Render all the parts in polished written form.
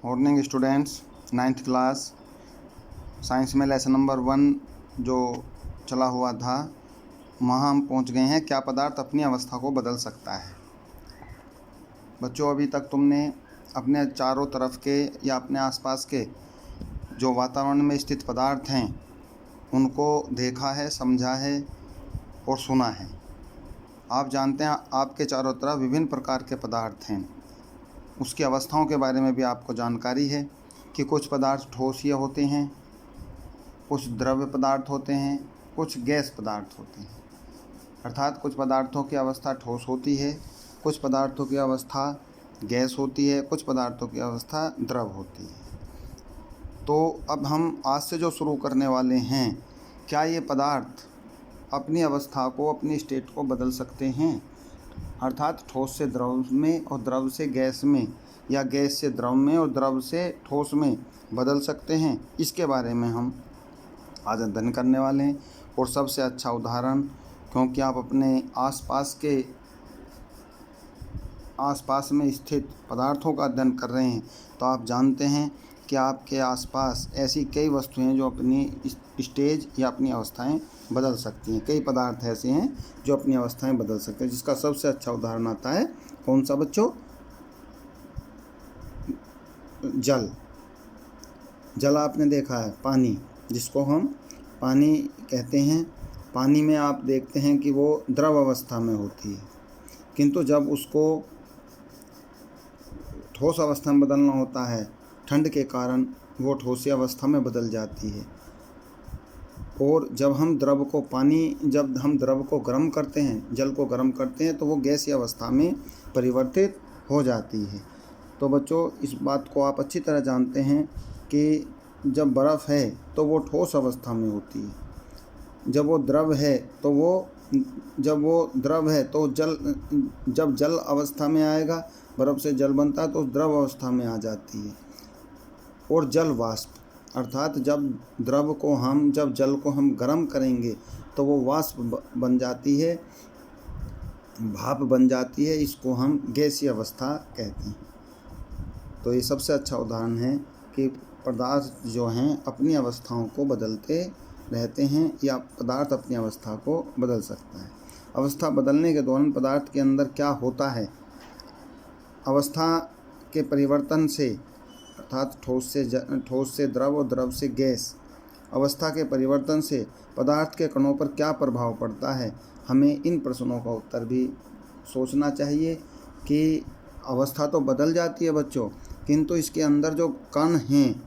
Morning students, 9th class science में lesson number 1 जो चला हुआ था, वहाँ हम पहुँच गए हैं क्या पदार्थ अपनी अवस्था को बदल सकता है। बच्चों, अभी तक तुमने अपने चारों तरफ के या अपने आसपास के जो वातावरण में स्थित पदार्थ हैं उनको देखा है, समझा है और सुना है। आप जानते हैं आपके चारों तरफ विभिन्न प्रकार के पदार्थ हैं। उसकी अवस्थाओं के बारे में भी आपको जानकारी है कि कुछ पदार्थ ठोसीय होते हैं, कुछ द्रव्य पदार्थ होते हैं, कुछ गैस पदार्थ होते हैं। अर्थात कुछ पदार्थों की अवस्था ठोस होती है, कुछ पदार्थों की अवस्था गैस होती है, कुछ पदार्थों की अवस्था द्रव होती है। तो अब हम आज से जो शुरू करने वाले हैं, क्या ये पदार्थ अपनी अवस्था को, अपनी स्टेट को बदल सकते हैं? अर्थात ठोस से द्रव में और द्रव से गैस में, या गैस से द्रव में और द्रव से ठोस में बदल सकते हैं। इसके बारे में हम आज अध्ययन करने वाले हैं। और सबसे अच्छा उदाहरण, क्योंकि आप अपने आसपास में स्थित पदार्थों का अध्ययन कर रहे हैं, तो आप जानते हैं कि आपके आसपास ऐसी कई वस्तुएं हैं जो अपनी स्टेज या अपनी अवस्थाएं बदल सकती हैं। कई पदार्थ ऐसे हैं जो अपनी अवस्थाएं बदल सकते हैं, जिसका सबसे अच्छा उदाहरण आता है कौन सा बच्चों? जल आपने देखा है, पानी, जिसको हम पानी कहते हैं। पानी में आप देखते हैं कि वो द्रव अवस्था में होती है, किंतु जब उसको ठोस अवस्था में बदलना होता है, ठंड के कारण वो ठोसीय अवस्था में बदल जाती है। और जब हम द्रव को गर्म करते हैं, जल को गर्म करते हैं, तो वो गैसीय अवस्था में परिवर्तित हो जाती है। तो बच्चों, इस बात को आप अच्छी तरह जानते हैं कि जब बर्फ़ है तो वो ठोस अवस्था में होती है, जब वो द्रव है तो जब जल अवस्था में आएगा, बर्फ़ से जल बनता है तो द्रव अवस्था में आ जाती है। और जल वाष्प, अर्थात जब जल को हम गर्म करेंगे तो वो वाष्प बन जाती है, भाप बन जाती है। इसको हम गैसीय अवस्था कहते हैं। तो ये सबसे अच्छा उदाहरण है कि पदार्थ जो हैं अपनी अवस्थाओं को बदलते रहते हैं, या पदार्थ अपनी अवस्था को बदल सकता है। अवस्था बदलने के दौरान पदार्थ के अंदर क्या होता है? अवस्था के परिवर्तन से, अर्थात ठोस से द्रव और द्रव से गैस, अवस्था के परिवर्तन से पदार्थ के कणों पर क्या प्रभाव पड़ता है? हमें इन प्रश्नों का उत्तर भी सोचना चाहिए कि अवस्था तो बदल जाती है बच्चों, किंतु इसके अंदर जो कण हैं,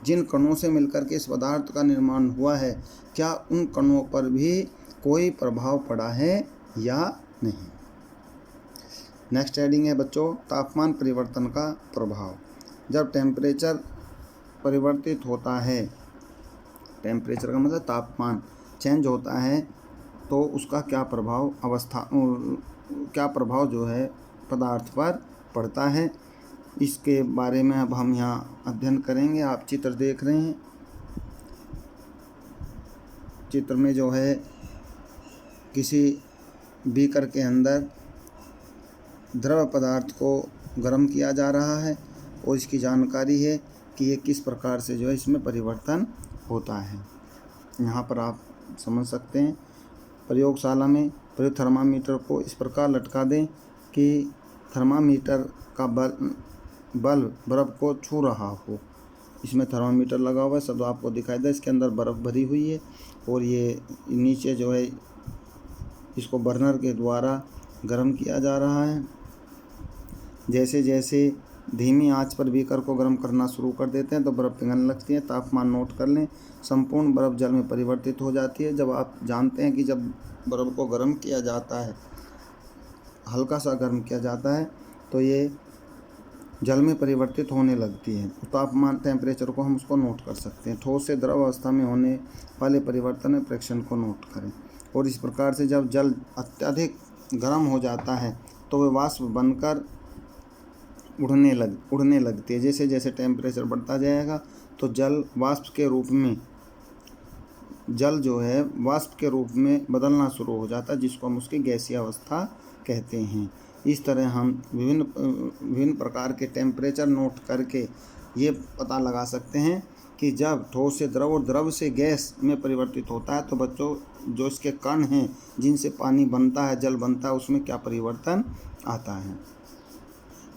जिन कणों से मिलकर के इस पदार्थ का निर्माण हुआ है, क्या उन कणों पर भी कोई प्रभाव पड़ा है या नहीं? नेक्स्ट हेडिंग है बच्चों, तापमान परिवर्तन का प्रभाव। जब टेम्परेचर परिवर्तित होता है, टेम्परेचर का मतलब तापमान चेंज होता है, तो उसका क्या प्रभाव जो है पदार्थ पर पड़ता है, इसके बारे में अब हम यहाँ अध्ययन करेंगे। आप चित्र देख रहे हैं, चित्र में जो है किसी बीकर के अंदर द्रव पदार्थ को गर्म किया जा रहा है, और इसकी जानकारी है कि ये किस प्रकार से जो है इसमें परिवर्तन होता है। यहाँ पर आप समझ सकते हैं, प्रयोगशाला में प्रयोग थर्मामीटर को इस प्रकार लटका दें कि थर्मामीटर का बल्ब बर्फ़ को छू रहा हो। इसमें थर्मामीटर लगा हुआ है, सब आपको दिखाई दे, इसके अंदर बर्फ़ भरी हुई है, और ये नीचे जो है इसको बर्नर के द्वारा गर्म किया जा रहा है। जैसे जैसे धीमी आंच पर बीकर को गर्म करना शुरू कर देते हैं तो बर्फ़ पिघलने लगती है। तापमान नोट कर लें, संपूर्ण बर्फ़ जल में परिवर्तित हो जाती है। जब आप जानते हैं कि जब बर्फ़ को गर्म किया जाता है, हल्का सा गर्म किया जाता है, तो ये जल में परिवर्तित होने लगती है। तापमान, टेम्परेचर को हम उसको नोट कर सकते हैं। ठोस से द्रव अवस्था में होने वाले परिवर्तन में प्रेक्षण को नोट करें। और इस प्रकार से जब जल अत्यधिक गर्म हो जाता है तो वह वाष्प बनकर उड़ने लगती है। जैसे जैसे टेम्परेचर बढ़ता जाएगा तो जल जो है वाष्प के रूप में बदलना शुरू हो जाता है, जिसको हम उसकी गैसीय अवस्था कहते हैं। इस तरह हम विभिन्न प्रकार के टेम्परेचर नोट करके ये पता लगा सकते हैं कि जब ठोस से द्रव और द्रव से गैस में परिवर्तित होता है तो बच्चों जो इसके कण हैं जिनसे पानी बनता है, जल बनता है, उसमें क्या परिवर्तन आता है,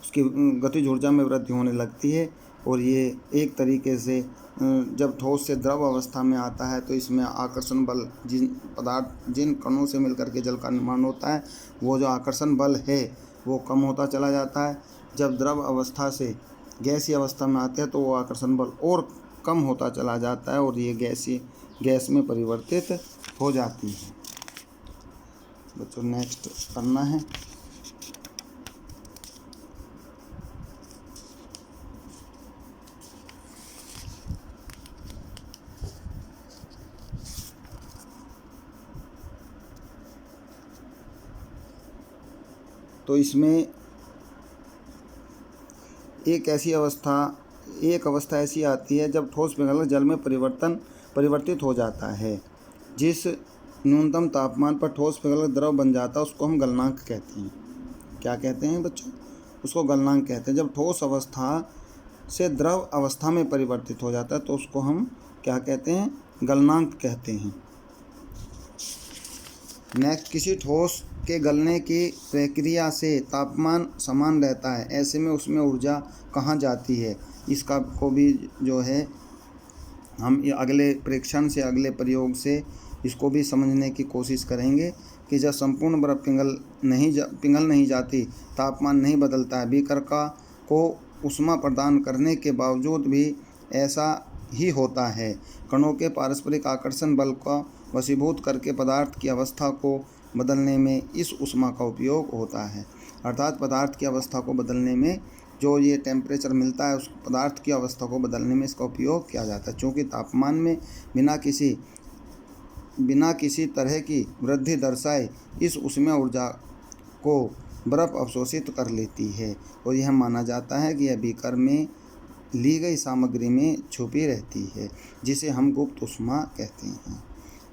उसकी गतिज ऊर्जा में वृद्धि होने लगती है। और ये एक तरीके से जब ठोस से द्रव अवस्था में आता है तो इसमें आकर्षण बल, जिन कणों से मिलकर के जल का निर्माण होता है, वो जो आकर्षण बल है वो कम होता चला जाता है। जब द्रव अवस्था से गैसीय अवस्था में आते हैं तो वो आकर्षण बल और कम होता चला जाता है और ये गैस में परिवर्तित हो जाती है। बच्चों नेक्स्ट करना है। तो इसमें एक अवस्था ऐसी आती है जब ठोस पिघलकर जल में परिवर्तित हो जाता है। जिस न्यूनतम तापमान पर ठोस पिघलकर द्रव बन जाता है उसको हम गलनांक कहते हैं। क्या कहते हैं बच्चों? उसको गलनांक कहते हैं। जब ठोस अवस्था से द्रव अवस्था में परिवर्तित हो जाता है तो उसको हम क्या कहते हैं? गलनांक कहते हैं। नेक्स्ट, किसी ठोस के गलने की प्रक्रिया से तापमान समान रहता है, ऐसे में उसमें ऊर्जा कहाँ जाती है? इसका को भी जो है हम अगले प्रेक्षण से, अगले प्रयोग से इसको भी समझने की कोशिश करेंगे कि जब संपूर्ण बर्फ पिघल नहीं जाती, तापमान नहीं बदलता है, बीकर को ऊष्मा प्रदान करने के बावजूद भी ऐसा ही होता है। कणों के पारस्परिक आकर्षण बल का वशीभूत करके पदार्थ की अवस्था को बदलने में इस ऊष्मा का उपयोग होता है। अर्थात पदार्थ की अवस्था को बदलने में जो ये टेम्परेचर मिलता है, उस पदार्थ की अवस्था को बदलने में इसका उपयोग किया जाता है। चूँकि तापमान में बिना किसी तरह की वृद्धि दर्शाए इस ऊष्मीय ऊर्जा को बर्फ अवशोषित कर लेती है और यह माना जाता है कि यह बीकर में ली गई सामग्री में छुपी रहती है, जिसे हम गुप्त ऊष्मा कहते हैं।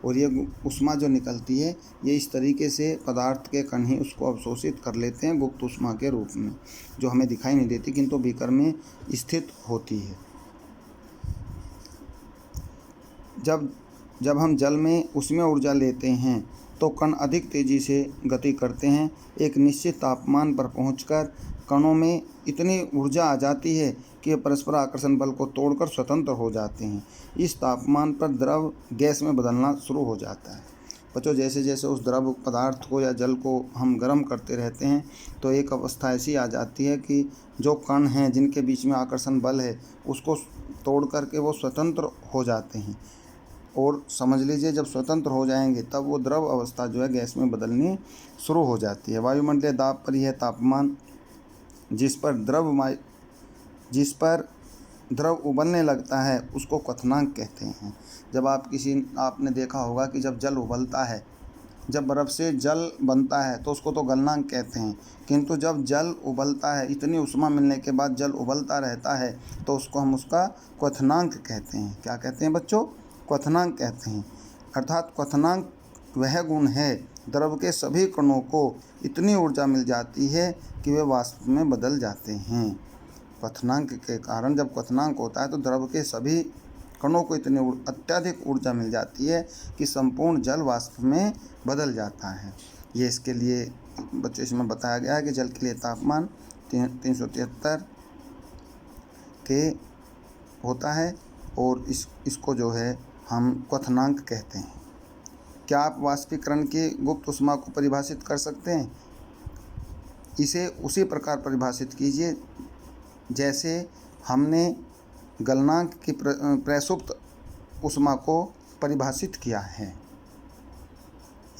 और ये ऊष्मा जो निकलती है ये इस तरीके से पदार्थ के कण ही उसको अवशोषित कर लेते हैं गुप्त ऊष्मा के रूप में, जो हमें दिखाई नहीं देती किंतु बीकर में स्थित होती है। जब हम जल में ऊष्मीय ऊर्जा लेते हैं तो कण अधिक तेज़ी से गति करते हैं। एक निश्चित तापमान पर पहुंचकर कणों में इतनी ऊर्जा आ जाती है कि ये परस्पर आकर्षण बल को तोड़कर स्वतंत्र हो जाते हैं। इस तापमान पर द्रव गैस में बदलना शुरू हो जाता है। बच्चों, जैसे जैसे उस द्रव पदार्थ को या जल को हम गर्म करते रहते हैं तो एक अवस्था ऐसी आ जाती है कि जो कण हैं जिनके बीच में आकर्षण बल है उसको तोड़ करके वो स्वतंत्र हो जाते हैं। और समझ लीजिए जब स्वतंत्र हो जाएंगे तब वो द्रव अवस्था जो है गैस में बदलनी शुरू हो जाती है। वायुमंडलीय दाब पर यह तापमान जिस पर द्रव उबलने लगता है उसको क्वथनांक कहते हैं। जब आपने देखा होगा कि जब जल उबलता है, जब बर्फ़ से जल बनता है तो उसको तो गलनांक कहते हैं, किंतु जब जल उबलता है, इतनी ऊष्मा मिलने के बाद जल उबलता रहता है तो उसको हम उसका क्वथनांक कहते हैं। क्या कहते हैं बच्चों? क्वथनांक कहते हैं। अर्थात क्वथनांक वह गुण है द्रव के सभी कणों को इतनी ऊर्जा मिल जाती है कि वे वाष्प में बदल जाते हैं। क्वथनांक के कारण जब क्वथनांक होता है तो द्रव के सभी कणों को इतनी अत्यधिक ऊर्जा मिल जाती है कि संपूर्ण जल वाष्प में बदल जाता है। ये इसके लिए बच्चों इसमें बताया गया है कि जल के लिए तापमान 373 के होता है और इसको जो है हम क्वथनांक कहते हैं। क्या आप वाष्पीकरण की गुप्त ऊष्मा को परिभाषित कर सकते हैं? इसे उसी प्रकार परिभाषित कीजिए जैसे हमने गलनांक की प्रसुप्त ऊष्मा को परिभाषित किया है।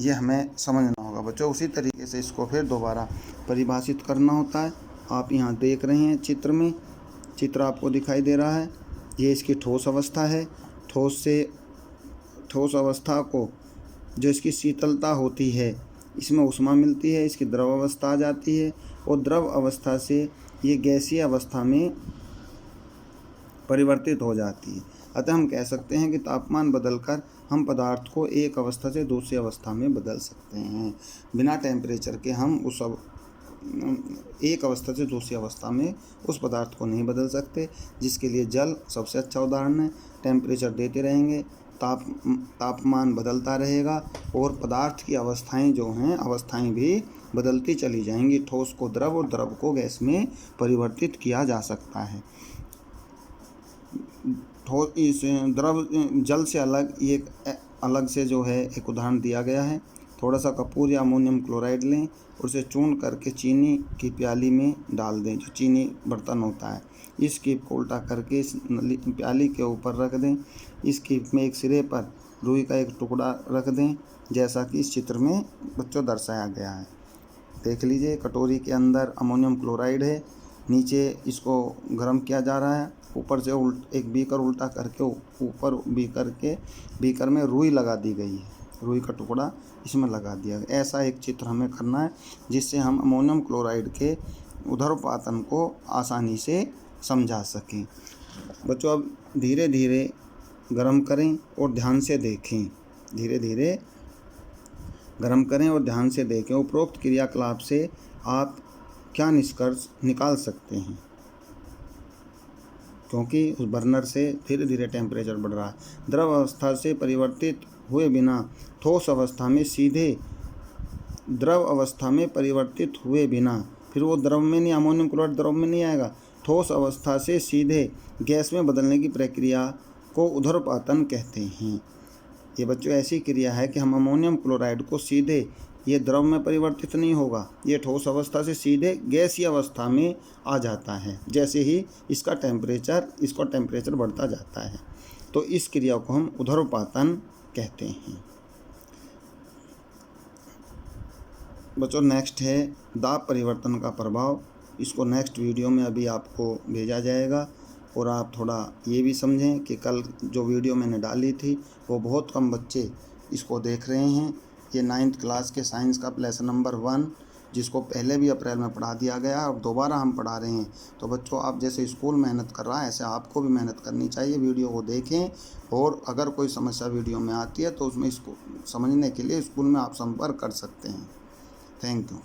ये हमें समझना होगा बच्चों। उसी तरीके से इसको फिर दोबारा परिभाषित करना होता है। आप यहाँ देख रहे हैं चित्र आपको दिखाई दे रहा है। ये इसकी ठोस अवस्था है। ठोस अवस्था को जो इसकी शीतलता होती है इसमें ऊष्मा मिलती है, इसकी द्रव अवस्था आ जाती है और द्रव अवस्था से ये गैसीय अवस्था में परिवर्तित हो जाती है। अतः हम कह सकते हैं कि तापमान बदलकर हम पदार्थ को एक अवस्था से दूसरी अवस्था में बदल सकते हैं। बिना टेम्परेचर के हम उस एक अवस्था से दूसरी अवस्था में उस पदार्थ को नहीं बदल सकते, जिसके लिए जल सबसे अच्छा उदाहरण है। टेम्परेचर देते रहेंगे, तापमान बदलता रहेगा और पदार्थ की अवस्थाएं जो हैं अवस्थाएं भी बदलती चली जाएंगी। ठोस को द्रव और द्रव को गैस में परिवर्तित किया जा सकता है। इस द्रव जल से अलग एक अलग से जो है एक उदाहरण दिया गया है। थोड़ा सा कपूर या अमोनियम क्लोराइड लें और उसे चूर्ण करके चीनी की प्याली में डाल दें, जो चीनी बर्तन होता है। इस कीप को उल्टा करके इस प्याली के ऊपर रख दें। इस कीप में एक सिरे पर रुई का एक टुकड़ा रख दें, जैसा कि इस चित्र में बच्चों दर्शाया गया है। देख लीजिए, कटोरी के अंदर अमोनियम क्लोराइड है, नीचे इसको गर्म किया जा रहा है, ऊपर से एक बीकर उल्टा करके ऊपर बीकर में रुई लगा दी गई है, रुई का टुकड़ा इसमें लगा दिया गया। ऐसा एक चित्र हमें करना है जिससे हम अमोनियम क्लोराइड के ऊर्ध्वपातन को आसानी से समझा सकें। बच्चों, अब धीरे धीरे गर्म करें और ध्यान से देखें। धीरे धीरे गर्म करें और ध्यान से देखें। उपरोक्त क्रियाकलाप से आप क्या निष्कर्ष निकाल सकते हैं? क्योंकि उस बर्नर से धीरे धीरे टेम्परेचर बढ़ रहा है। द्रव अवस्था से परिवर्तित हुए बिना ठोस अवस्था में परिवर्तित हुए बिना, फिर वो द्रव में नहीं, अमोनियम क्लोराइड द्रव में नहीं आएगा। ठोस अवस्था से सीधे गैस में बदलने की प्रक्रिया को ऊर्ध्वपातन कहते हैं। ये बच्चों ऐसी क्रिया है कि हम अमोनियम क्लोराइड को सीधे, ये द्रव में परिवर्तित नहीं होगा, ये ठोस अवस्था से सीधे गैसीय अवस्था में आ जाता है जैसे ही इसका टेम्परेचर बढ़ता जाता है। तो इस क्रिया को हम ऊर्ध्वपातन कहते हैं। बच्चों, नेक्स्ट है दाब परिवर्तन का प्रभाव। इसको नेक्स्ट वीडियो में अभी आपको भेजा जाएगा। और आप थोड़ा ये भी समझें कि कल जो वीडियो मैंने डाली थी वो बहुत कम बच्चे इसको देख रहे हैं। ये 9th क्लास के साइंस का लेसन नंबर 1, जिसको पहले भी अप्रैल में पढ़ा दिया गया और दोबारा हम पढ़ा रहे हैं। तो बच्चों, आप जैसे स्कूल मेहनत कर रहा है ऐसे आपको भी मेहनत करनी चाहिए। वीडियो को देखें और अगर कोई समस्या वीडियो में आती है तो उसमें इसको समझने के लिए स्कूल में आप संपर्क कर सकते हैं। Thank you.